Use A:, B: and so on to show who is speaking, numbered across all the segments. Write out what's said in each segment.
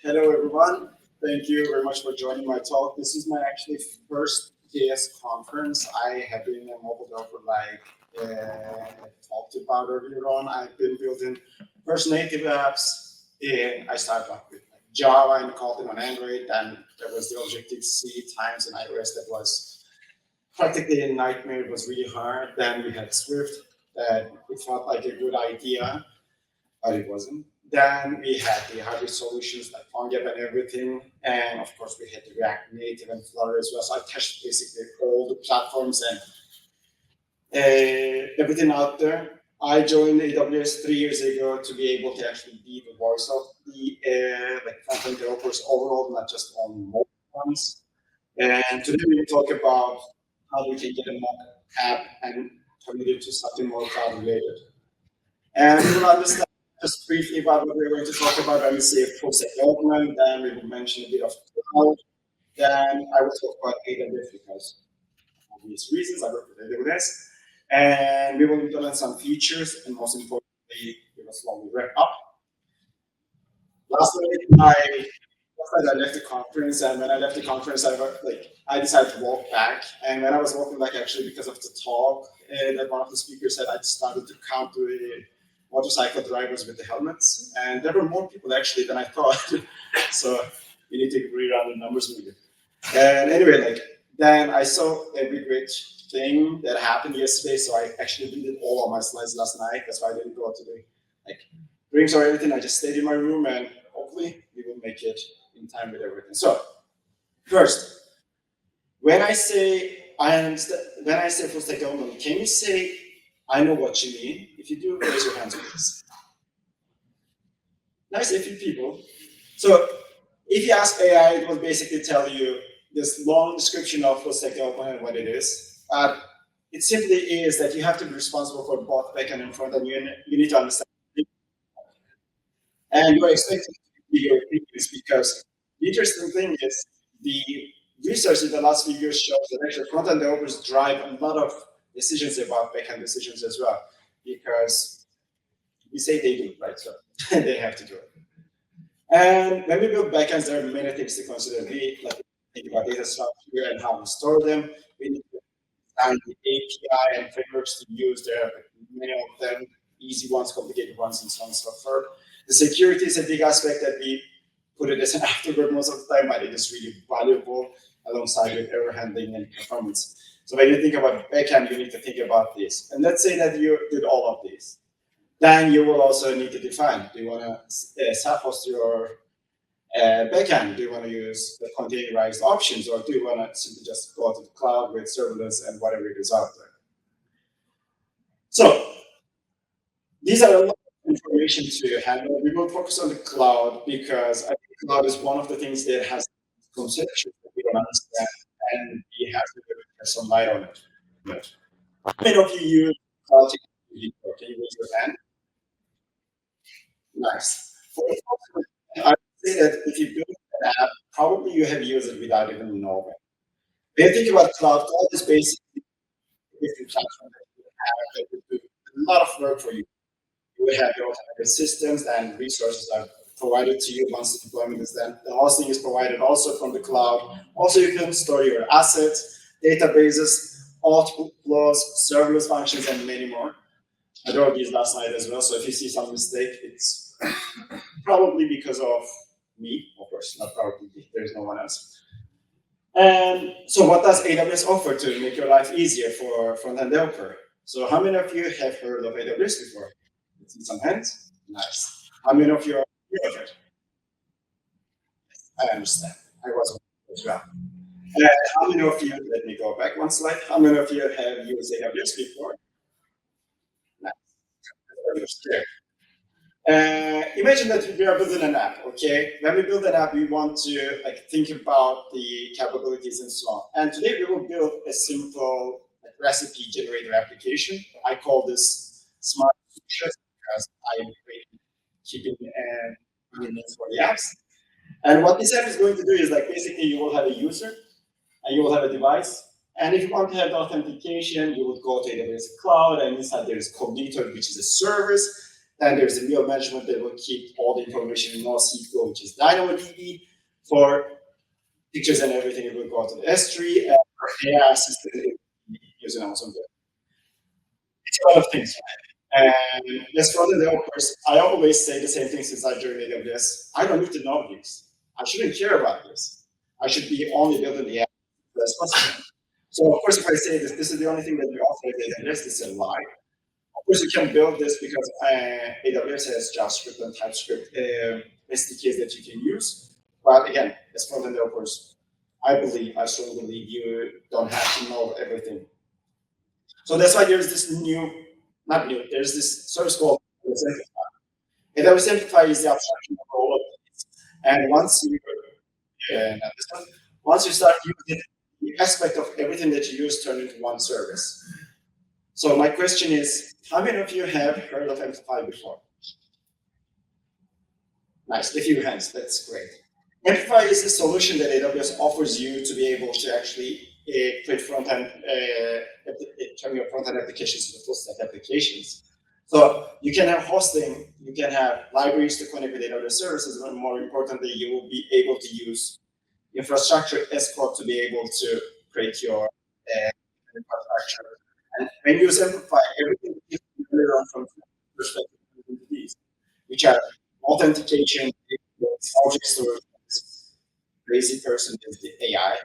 A: Hello, everyone. Thank you very much for joining my talk. This is my actually first JS conference. I have been a mobile developer talked about earlier on. I've been building first native apps. I started off with Java and Kotlin on Android, and there was the Objective-C times in iOS that was practically a nightmare. It was really hard. Then we had Swift that it felt like a good idea, but it wasn't. Then we had the hybrid solutions like PhoneGap and everything. And of course, we had the React Native and Flutter as well. So I touched basically all the platforms and everything out there. I joined AWS 3 years ago to be able to actually be the voice of the front-end developers overall, not just on mobile ones. And today we will talk about how we can get a mock app and commit it to something more cloud related. And we will understand just briefly about what we're going to talk about when we say full stack development. Then we will mention a bit of cloud. Then I will talk about AWS because of obvious reasons I work with AWS. And we will implement some features and most importantly, we will slowly wrap up. Last night I left the conference, and when I left the conference, I decided to walk back. And when I was walking back, actually, because of the talk that one of the speakers said, I started to count the motorcycle drivers with the helmets, and there were more people actually than I thought. So you need to rerun the numbers maybe. And anyway, then I saw a big great thing that happened yesterday, so I actually did all of my slides last night. That's why I didn't go to the drinks or anything. I just stayed in my room, and hopefully we will make it in time with everything. So first, when I say full stack development, can you say I know what you mean? If you do, raise your hands, please. Nice, a few people. So if you ask AI, it will basically tell you this long description of full stack development and what it is. It simply is that you have to be responsible for both backend and front end. You need to understand. And you're expected to be your opinions because the interesting thing is the research in the last few years shows that actually front-end developers drive a lot of decisions about backend decisions as well, because we say they do, right? So they have to do it. And when we build backends, there are many things to consider. We think about data structure and how we store them. We need to design the API and frameworks to use. There are many of them, easy ones, complicated ones, and so on and so forth. The security is a big aspect that we put it as an afterword most of the time, but it is really valuable alongside with error handling and performance. So when you think about backend, you need to think about this. And let's say that you did all of this. Then you will also need to define, do you want to self-host your backend? Do you want to use the containerized options, or do you want to simply just go to the cloud with serverless and whatever it is out there? So these are a lot of information to handle. We will focus on the cloud because I think cloud is one of the things that has conceptions that we don't understand, and we have to have some light on it. How many of you use cloud technology? Can you raise your hand? Nice. I would say that if you build an app, probably you have used it without even knowing. When you think about cloud is basically a different platform that you have that will do a lot of work for you. You will have your automated systems and resources are provided to you once the deployment is done. The hosting is provided also from the cloud. Also, you can store your assets, databases, output flows, serverless functions, and many more. I wrote these last night as well, so if you see some mistake, it's probably because of me, of course, not probably, there's no one else. And so what does AWS offer to make your life easier for front-end developer? So how many of you have heard of AWS before? Let's see some hands. Nice. How many of you are aware of it? I understand. I was as well. How many of you, let me go back one slide. How many of you have used AWS before? Nice. Imagine that we are building an app, okay? When we build an app, we want to think about the capabilities and so on. And today we will build a simple recipe generator application. I call this smart features because I am keeping names for the apps. And what this app is going to do is basically you will have a user and you will have a device. And if you want to have the authentication, you would go to AWS Cloud, and inside there is Cognito, which is a service Then there's the real management that will keep all the information in NoSQL, which is DynamoDB. For pictures and everything, it will go to the S3, and for AI assistant, it will be using Amazon Web. It's a lot of things. And as for the developers, I always say the same thing since I joined AWS. I don't need to know this. I shouldn't care about this. I should be only building the app as possible. So of course, if I say this is the only thing that we offer at AWS, this is a lie. Of course, you can build this because AWS has JavaScript and TypeScript SDKs that you can use. But again, as front-end developers, I strongly believe you don't have to know everything. So that's why there's this there's this service called AWS Amplify. AWS Amplify is the abstraction of all of this. And once you start using it, the aspect of everything that you use turn into one service. So my question is, how many of you have heard of Amplify before? Nice, a few hands, that's great. Amplify is a solution that AWS offers you to be able to actually create turn your front-end applications into full-stack applications. So you can have hosting, you can have libraries to connect with AWS services, but more importantly, you will be able to use infrastructure as code to be able to create your infrastructure. And when you simplify, everything is really run from perspective of these, which are authentication, object storage. Crazy person is the AI.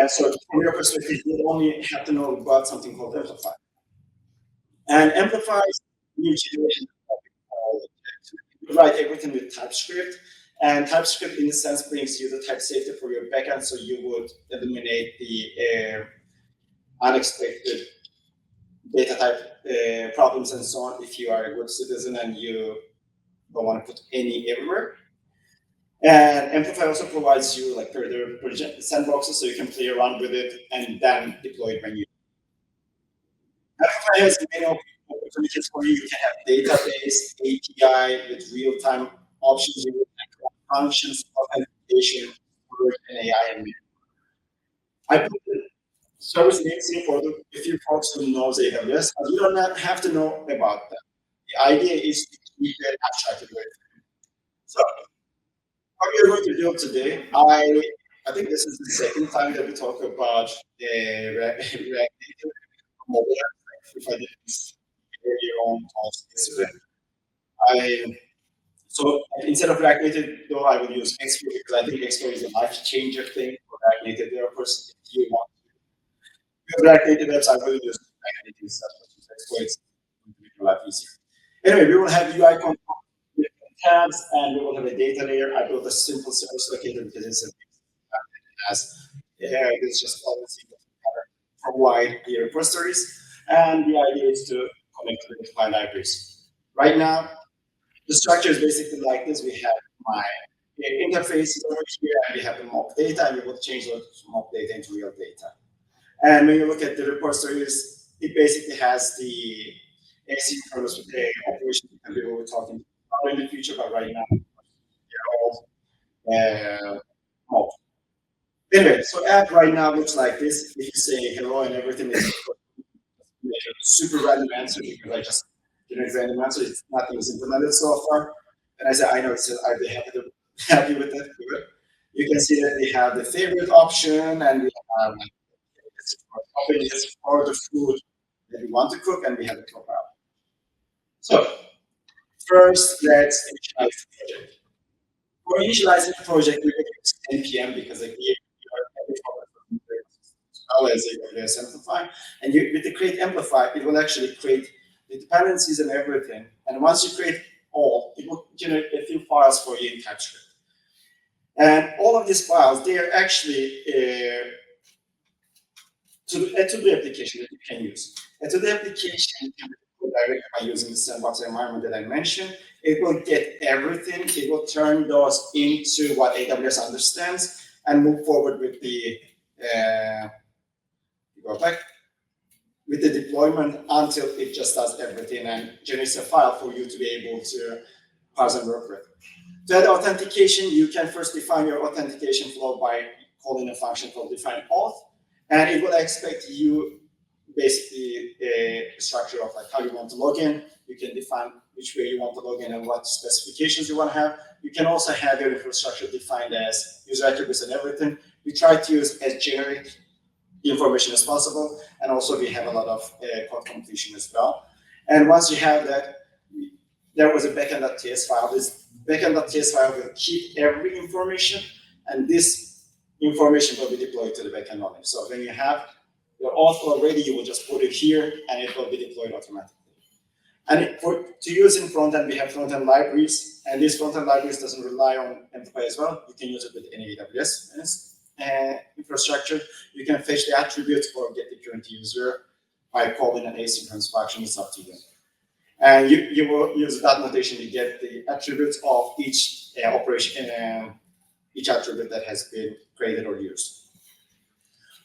A: So from your perspective, you only have to know about something called Amplify. And Amplify is new generation you write everything with TypeScript. And TypeScript, in a sense, brings you the type safety for your backend, so you would eliminate the unexpected data type problems and so on if you are a good citizen and you don't want to put any everywhere. And Amplify also provides you like further sandboxes, so you can play around with it and then deploy it when you. Amplify has many opportunities for you. You can have database, API with real-time options, you can functions, authentication, and AI. And I put the service names here for a few folks who knows AWS, but you don't have to know about that. The idea is to keep it abstracted with. So what we're going to do today, I think this is the second time that we talk about React Native mobile. If I did this earlier on yesterday, so instead of React Native, though, I will use Expo because I think Expo is a life changer thing for React Native developers. If you want to use React Native apps, I will use React Native stuff, Expo. It's going to make your life easier. Anyway, we will have UI components with tabs, and we will have a data layer. I built a simple service locator because it's it's just always provide the repositories, and the idea is to connect to the file libraries. Right now, the structure is basically like this. We have my interface over here, and we have the mock data, and we will change those mock data into real data. And when you look at the repositories, it basically has the asynchronous operation that we will be talking about in the future, but right now, they're all mock. Anyway, so app right now looks like this. If you say hello and everything is super random answer because I just generate random answer. Nothing is implemented so far. And I said, I know it's I'd be happy with that. Good. You can see that we have the favorite option and we have toppings for the food that we want to cook, and we have the profile. So first, let's initialize the project. For initializing the project, we will use npm because like we are well as AWS Amplify. And with the create amplify, it will actually create the dependencies and everything. And once you create all, it will generate a few files for you in TypeScript. And all of these files, they are actually to the application that you can use. And to the application, you can go directly by using the sandbox environment that I mentioned. It will get everything. It will turn those into what AWS understands and move forward with the with the deployment until it just does everything and generates a file for you to be able to parse and work with. To add authentication, you can first define your authentication flow by calling a function called define auth, and it will expect you basically a structure of like how you want to log in. You can define which way you want to log in and what specifications you want to have. You can also have your infrastructure defined as user attributes and everything. We try to use as generic information as possible, and also we have a lot of code completion as well. And once you have that, there was a backend.ts file. This backend.ts file will keep every information, and this information will be deployed to the backend only. So when you have your auth already, you will just put it here, and it will be deployed automatically. And to use in front-end, we have front-end libraries, and these front-end libraries doesn't rely on Enterprise as well. You can use it with any AWS infrastructure. You can fetch the attributes or get the current user by calling an asynchronous function. It's up to you. And you will use that notation to get the attributes of each operation, each attribute that has been created or used.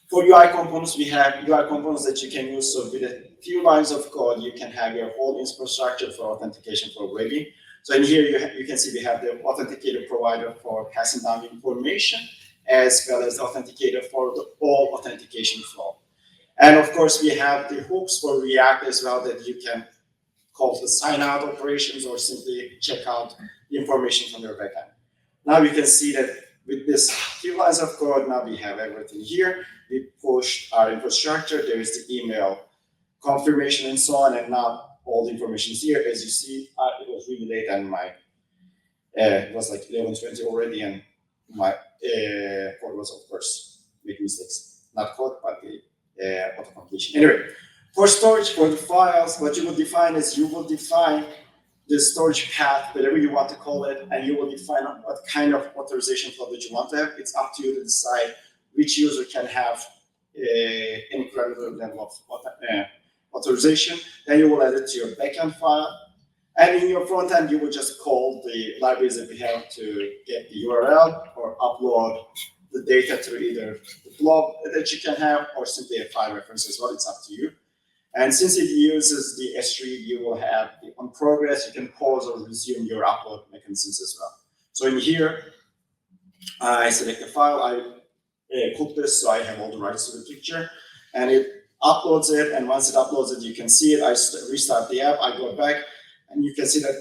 A: For UI components, we have UI components that you can use. So with a few lines of code, you can have your whole infrastructure for authentication for ready. So in here, you can see we have the authenticator provider for passing down information, as well as the authenticator for the all authentication flow. And of course, we have the hooks for React as well that you can call the sign out operations or simply check out the information from your backend. Now you can see that with this few lines of code, now we have everything here. We push our infrastructure. There is the email confirmation and so on, and now all the information is here. As you see, it was really late, and it was like 11:20 already, and my code was, of course, making mistakes. Not code, but the auto completion. Anyway, for storage, for the files, what you will define is you will define the storage path, whatever you want to call it, and you will define what kind of authorization flow that you want to have. It's up to you to decide which user can have any granular level of authorization. Then you will add it to your backend file. And in your front end, you will just call the libraries that we have to get the URL or upload the data to either the blob that you can have or simply a file reference as well. It's up to you. And since it uses the S3, you will have the on progress. You can pause or resume your upload mechanisms as well. So in here, I select the file. I cook this so I have all the rights to the picture, and it uploads it. And once it uploads it, you can see it. I restart the app. I go back, and you can see that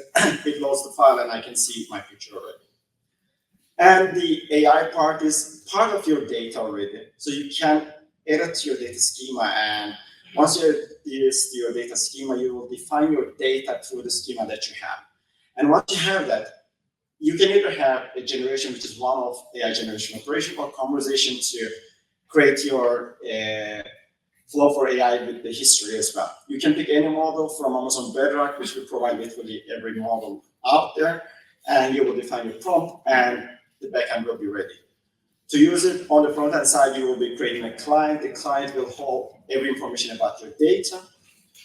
A: it loads the file, and I can see my picture already. And the AI part is part of your data already, so you can edit your data schema. And once you use your data schema, you will define your data through the schema that you have. And once you have that, you can either have a generation, which is one of AI generation operation, or conversation to create your flow for AI with the history as well. You can pick any model from Amazon Bedrock, which will provide literally every model out there, and you will define your prompt, and the backend will be ready. To use it on the front-end side, you will be creating a client. The client will hold every information about your data.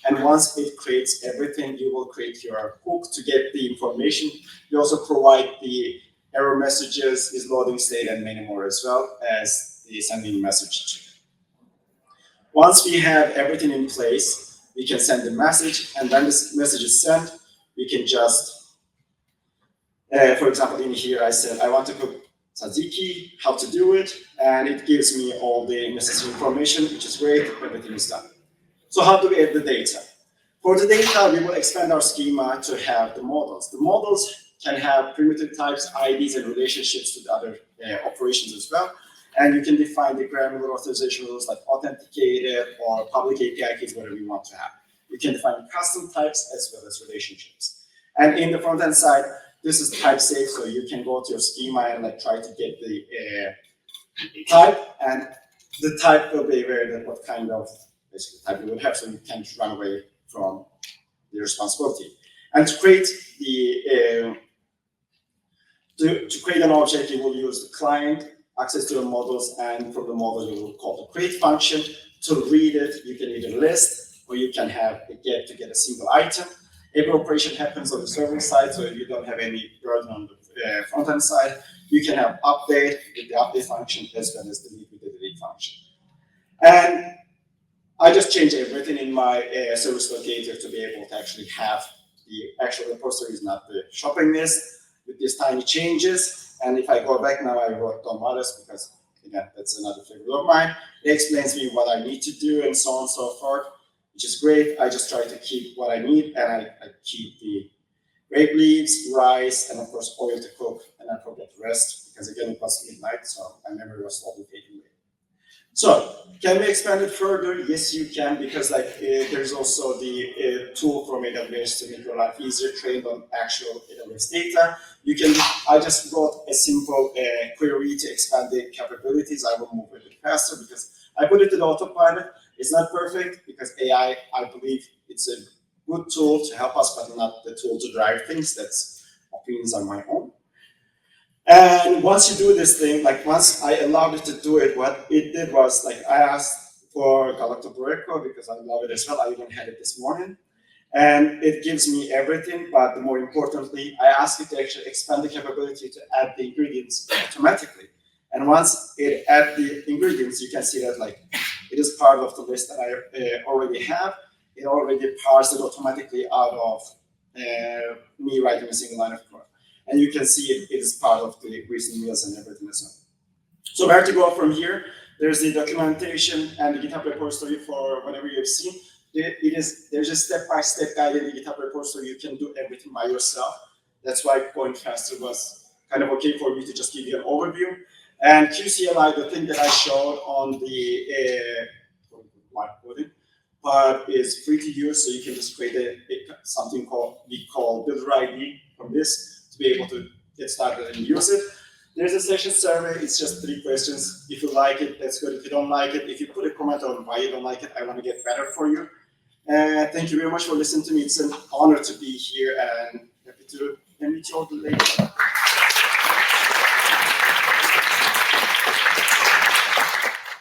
A: And once it creates everything, you will create your hook to get the information. You also provide the error messages, is loading state, and many more as well as the sending message. Once we have everything in place, we can send the message. And when this message is sent, we can just, for example, in here, I said, I want to cook tzatziki, how to do it, and it gives me all the necessary information, which is great. Everything is done. So how do we add the data? For the data, we will expand our schema to have the models. The models can have primitive types, IDs, and relationships with other operations as well. And you can define the granular authorization rules like authenticated or public API keys, whatever you want to have. You can define custom types as well as relationships. And in the front-end side, this is type safe, so you can go to your schema and try to get the type, and the type will be aware that what kind of basically type you will have, so you can't run away from the responsibility. And to create the to create an object, you will use the client access to the models, and from the model you will call the create function. To read it, you can either list or you can have a get to get a single item. Every operation happens on the server side, so you don't have any burden on the front-end side. You can have update with the update function as well as delete with the delete function. And I just changed everything in my service locator to be able to actually have the actual repository is not the shopping list with these tiny changes. And if I go back now, I wrote Don Maras because, again, that's another favorite of mine. It explains me what I need to do and so on and so forth. which is great. I just try to keep what I need, and I keep the grape leaves, rice, and of course oil to cook, and I forget the rest because again it was midnight, so my memory was slowly fading away. So can we expand it further? Yes, you can, because there's also the tool from AWS to make your life easier, trained on actual AWS data. You can. I just wrote a simple query to expand the capabilities. I will move a bit faster because I put it in autopilot. It's not perfect because AI, I believe it's a good tool to help us, but not the tool to drive things. That's opinions on my own. And once you do this thing, like once I allowed it to do it, what it did was like I asked for Galactic because I love it as well. I even had it this morning. And it gives me everything, but more importantly, I ask it to actually expand the capability to add the ingredients automatically. And once it adds the ingredients, you can see that like it is part of the list that I already have. It already parsed it automatically out of me writing a single line of code. And you can see it is part of the recent meals and everything as well. So where to go from here? There's the documentation and the GitHub repository for whatever you've seen. There's a step-by-step guide in the GitHub repository. You can do everything by yourself. That's why going faster was kind of okay for me to just give you an overview. And QCLI, the thing that I showed on the whiteboarding part, is free to use. So you can just create something we call builder ID from this to be able to get started and use it. There's a session survey. It's just 3 questions. If you like it, that's good. If you don't like it, if you put a comment on why you don't like it, I want to get better for you. Thank you very much for listening to me. It's an honor to be here, and happy to meet you all later.